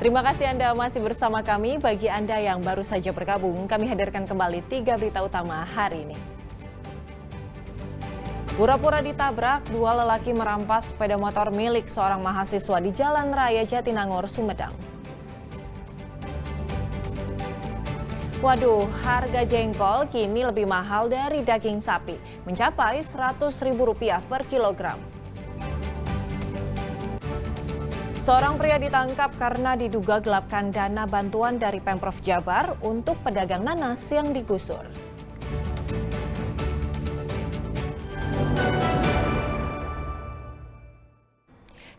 Terima kasih Anda masih bersama kami. Bagi Anda yang baru saja bergabung, kami hadirkan kembali 3 berita utama hari ini. Pura-pura ditabrak, 2 lelaki merampas sepeda motor milik seorang mahasiswa di Jalan Raya Jatinangor, Sumedang. Waduh, harga jengkol kini lebih mahal dari daging sapi, mencapai Rp100.000 per kilogram. Seorang pria ditangkap karena diduga gelapkan dana bantuan dari Pemprov Jabar untuk pedagang nanas yang digusur.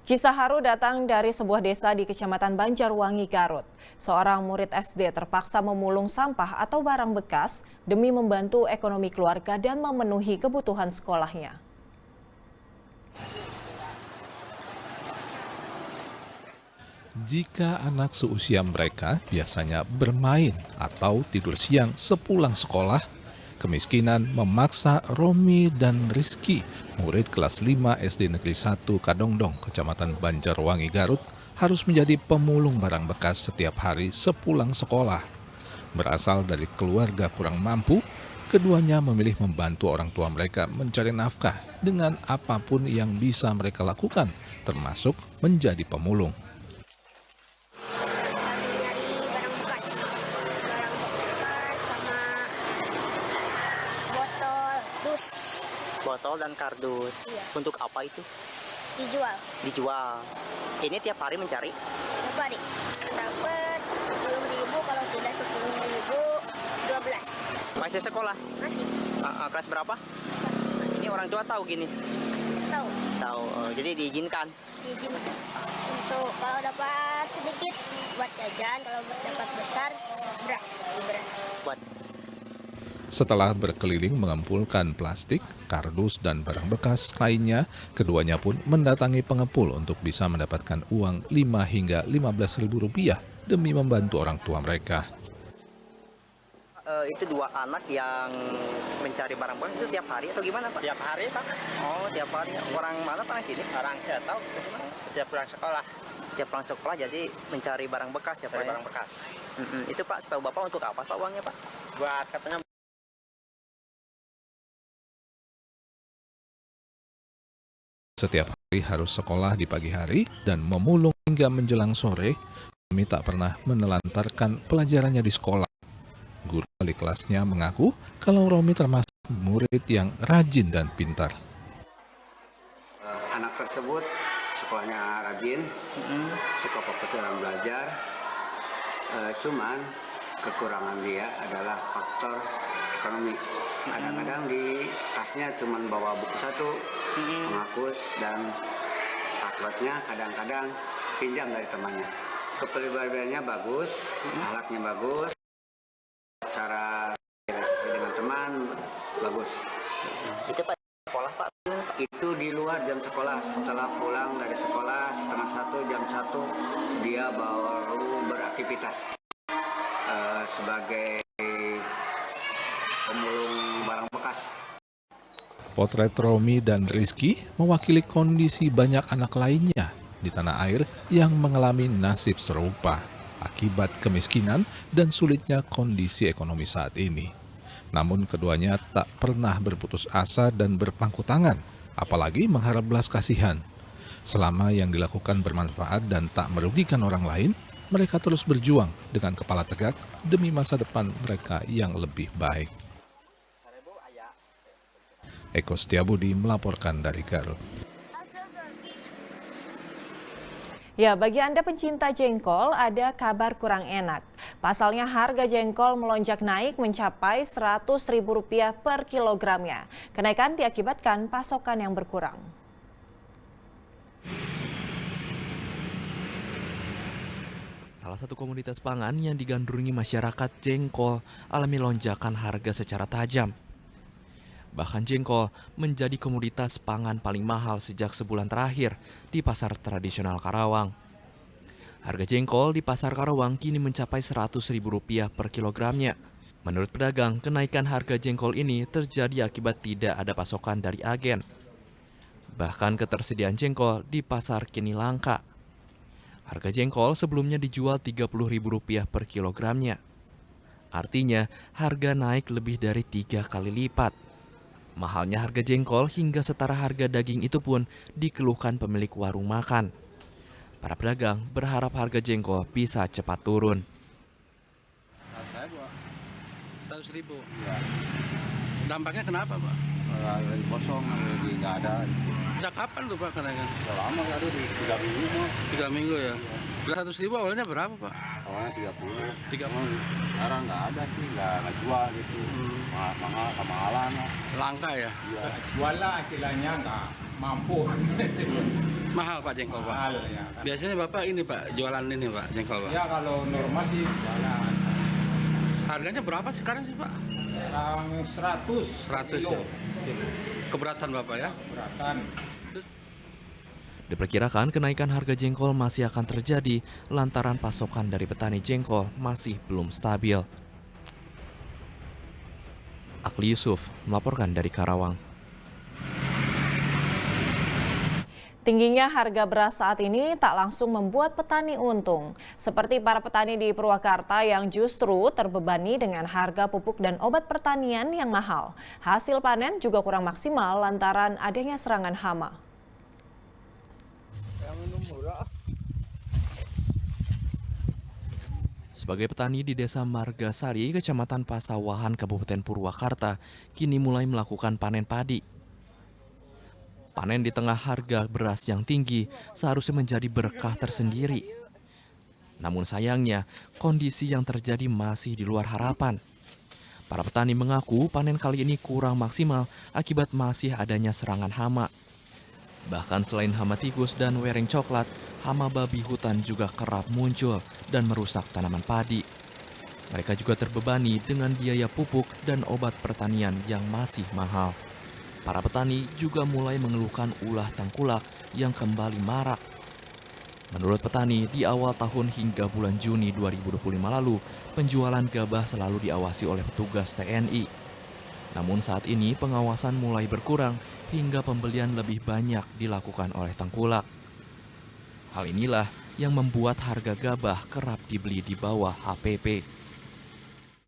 Kisah haru datang dari sebuah desa di Kecamatan Banjarwangi, Garut. Seorang murid SD terpaksa memulung sampah atau barang bekas demi membantu ekonomi keluarga dan memenuhi kebutuhan sekolahnya. Jika anak seusia mereka biasanya bermain atau tidur siang sepulang sekolah, kemiskinan memaksa Romi dan Rizky, murid kelas 5 SD Negeri 1 Kadongdong, Kecamatan Banjarwangi, Garut, harus menjadi pemulung barang bekas setiap hari sepulang sekolah. Berasal dari keluarga kurang mampu, keduanya memilih membantu orang tua mereka mencari nafkah dengan apapun yang bisa mereka lakukan, termasuk menjadi pemulung. Botol dan kardus. Iya. Untuk apa itu? Dijual Ini tiap hari mencari? tiap hari. Dapat 10.000, kalau tidak 10.000 12. Masih sekolah? Masih Kelas berapa? Ini orang tua tahu gini? tahu Tahu. Jadi diizinkan? izin untuk kalau dapat sedikit buat jajan, kalau dapat besar beras. Buat Setelah berkeliling mengumpulkan plastik, kardus, dan barang bekas lainnya, keduanya pun mendatangi pengepul untuk bisa mendapatkan uang 5 hingga Rp15.000 demi membantu orang tua mereka. Itu 2 anak yang mencari barang bekas itu tiap hari atau gimana, Pak? Tiap hari, Pak. Oh, tiap hari. Orang mana, Pak, sini? Orang saya tahu setiap pulang sekolah Setiap pulang sekolah jadi mencari barang bekas ya, Pak? cari barang bekas. Itu, Pak, setahu Bapak untuk apa, Pak, uangnya, Pak? Buat katanya Setiap hari harus sekolah di pagi hari dan memulung hingga menjelang sore. Romi tak pernah menelantarkan pelajarannya di sekolah. Guru wali kelasnya mengaku kalau Romi termasuk murid yang rajin dan pintar. Anak tersebut sekolahnya rajin, suka fokus dalam belajar. Cuman kekurangan dia adalah faktor ekonomi. Kadang-kadang di tasnya cuma bawa buku satu, penghapus, dan passwordnya kadang-kadang pinjam dari temannya. Kepribadiannya bagus, akhlaknya bagus, cara relasi dengan teman bagus. Itu, Pak, sekolah, Pak? Itu di luar jam sekolah. Setelah pulang dari sekolah setengah 1, jam 1 dia baru beraktivitas sebagai pemulung barang bekas. Potret Romi dan Rizky mewakili kondisi banyak anak lainnya di tanah air yang mengalami nasib serupa akibat kemiskinan dan sulitnya kondisi ekonomi saat ini. Namun keduanya tak pernah berputus asa dan berpangku tangan, apalagi mengharap belas kasihan. Selama yang dilakukan bermanfaat dan tak merugikan orang lain, mereka terus berjuang dengan kepala tegak demi masa depan mereka yang lebih baik. Eko Setiabudi melaporkan dari Garut. Ya, bagi Anda pencinta jengkol, ada kabar kurang enak. Pasalnya harga jengkol melonjak naik mencapai Rp100.000 per kilogramnya. Kenaikan diakibatkan pasokan yang berkurang. Salah satu komoditas pangan yang digandrungi masyarakat, jengkol, alami lonjakan harga secara tajam. Bahkan jengkol menjadi komoditas pangan paling mahal sejak sebulan terakhir di pasar tradisional Karawang. Harga jengkol di pasar Karawang kini mencapai Rp100.000 per kilogramnya. Menurut pedagang, kenaikan harga jengkol ini terjadi akibat tidak ada pasokan dari agen. Bahkan ketersediaan jengkol di pasar kini langka. Harga jengkol sebelumnya dijual Rp30.000 per kilogramnya. Artinya, harga naik lebih dari 3 kali lipat. Mahalnya harga jengkol hingga setara harga daging itu pun dikeluhkan pemilik warung makan. Para pedagang berharap harga jengkol bisa cepat turun. Saya buat 100.000. Ya. Dampaknya kenapa, Pak? Lagi kosong, lagi nggak ada. Sejak kapan tuh, Pak, kenaikan? Udah lama nggak ada, 3 minggu. 3 minggu ya. 100.000 awalnya berapa, Pak? Awalnya 30. 30. Sekarang nggak ada sih, nggak jual gitu. Mahal, kemahalan. Langka ya? Iya. Jual lah, istilahnya nggak mampu. Mahal, Pak, jengkol, Pak? Mahal ya. Biasanya Bapak ini, Pak, jualan ini, Pak, jengkol, Pak? Ya kalau normal sih jualan. Harganya berapa sekarang sih, Pak? Sekarang 100. 100 kilo. ya? Keberatan Bapak ya? Keberatan. Diperkirakan kenaikan harga jengkol masih akan terjadi lantaran pasokan dari petani jengkol masih belum stabil. Akli Yusuf melaporkan dari Karawang. Tingginya harga beras saat ini tak langsung membuat petani untung. Seperti para petani di Purwakarta yang justru terbebani dengan harga pupuk dan obat pertanian yang mahal. Hasil panen juga kurang maksimal lantaran adanya serangan hama. Sebagai petani di Desa Margasari, Kecamatan Pasawahan, Kabupaten Purwakarta, kini mulai melakukan panen padi. Panen di tengah harga beras yang tinggi seharusnya menjadi berkah tersendiri. Namun sayangnya, kondisi yang terjadi masih di luar harapan. Para petani mengaku panen kali ini kurang maksimal akibat masih adanya serangan hama. Bahkan selain hama tikus dan wereng coklat, hama babi hutan juga kerap muncul dan merusak tanaman padi. Mereka juga terbebani dengan biaya pupuk dan obat pertanian yang masih mahal. Para petani juga mulai mengeluhkan ulah tengkulak yang kembali marak. Menurut petani, di awal tahun hingga bulan Juni 2025 lalu, penjualan gabah selalu diawasi oleh petugas TNI. Namun saat ini pengawasan mulai berkurang hingga pembelian lebih banyak dilakukan oleh tengkulak. Hal inilah yang membuat harga gabah kerap dibeli di bawah HPP.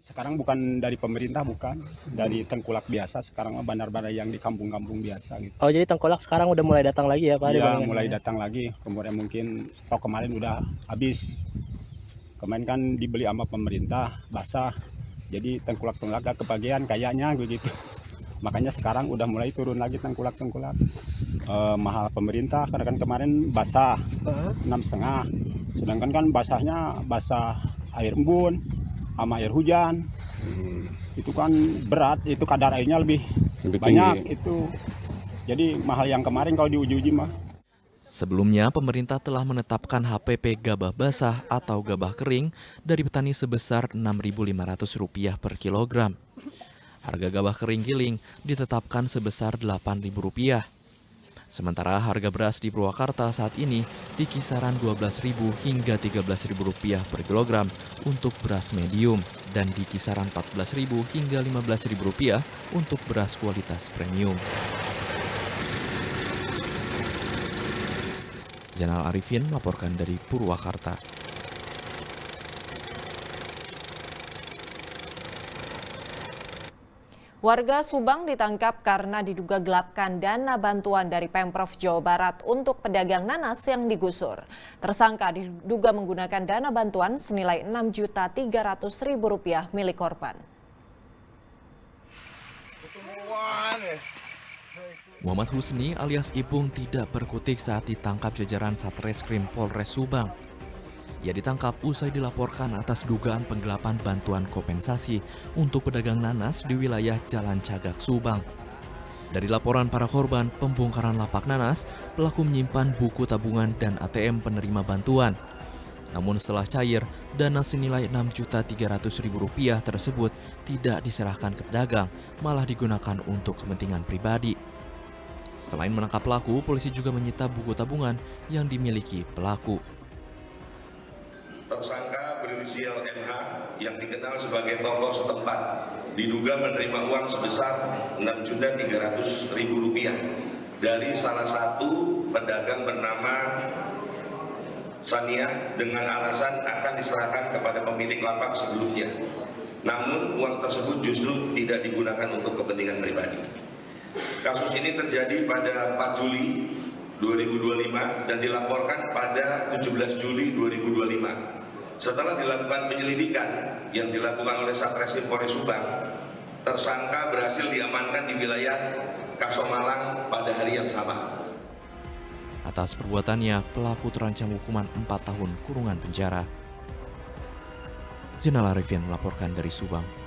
Sekarang bukan dari pemerintah, bukan dari tengkulak biasa. Sekarang bandar-bandar yang di kampung-kampung biasa gitu. Oh, jadi tengkulak sekarang udah mulai datang lagi ya, Pak? Iya, mulai datang lagi. Kemudian mungkin stok kemarin udah habis. Kemarin kan dibeli sama pemerintah, basah. Jadi tengkulak-tengkulak gak kebagian kayaknya begitu. Makanya sekarang udah mulai turun lagi tengkulak-tengkulak. Mahal pemerintah karena kan kemarin basah 6,5. Sedangkan kan basahnya basah air embun sama air hujan. Itu kan berat, itu kadar airnya lebih banyak tinggi. Itu jadi mahal yang kemarin kalau diuji-uji mah. Sebelumnya pemerintah telah menetapkan HPP gabah basah atau gabah kering dari petani sebesar Rp6.500 per kilogram. Harga gabah kering giling ditetapkan sebesar Rp8.000. Sementara harga beras di Purwakarta saat ini di kisaran Rp12.000 hingga Rp13.000 per kilogram untuk beras medium dan di kisaran Rp14.000 hingga Rp15.000 untuk beras kualitas premium. Zainal Arifin melaporkan dari Purwakarta. Warga Subang ditangkap karena diduga gelapkan dana bantuan dari Pemprov Jawa Barat untuk pedagang nanas yang digusur. Tersangka diduga menggunakan dana bantuan senilai Rp6.300.000 milik korban. Muhammad Husni alias Ipung tidak berkutik saat ditangkap jajaran Satreskrim Polres Subang. Ia ditangkap usai dilaporkan atas dugaan penggelapan bantuan kompensasi untuk pedagang nanas di wilayah Jalan Cagak, Subang. Dari laporan para korban pembongkaran lapak nanas, pelaku menyimpan buku tabungan dan ATM penerima bantuan. Namun setelah cair, dana senilai Rp6.300.000 tersebut tidak diserahkan ke pedagang, malah digunakan untuk kepentingan pribadi. Selain menangkap pelaku, polisi juga menyita buku tabungan yang dimiliki pelaku. Tersangka berinisial MH yang dikenal sebagai tokoh setempat diduga menerima uang sebesar Rp6.300.000 dari salah satu pedagang bernama Sania dengan alasan akan diserahkan kepada pemilik lapak sebelumnya. Namun uang tersebut justru tidak digunakan untuk kepentingan pribadi. Kasus ini terjadi pada 4 Juli 2025 dan dilaporkan pada 17 Juli 2025. Setelah dilakukan penyelidikan yang dilakukan oleh Satreskrim Polres Subang, tersangka berhasil diamankan di wilayah Kasomalang pada hari yang sama. Atas perbuatannya, pelaku terancam hukuman 4 tahun kurungan penjara. Zainal Arifin melaporkan dari Subang.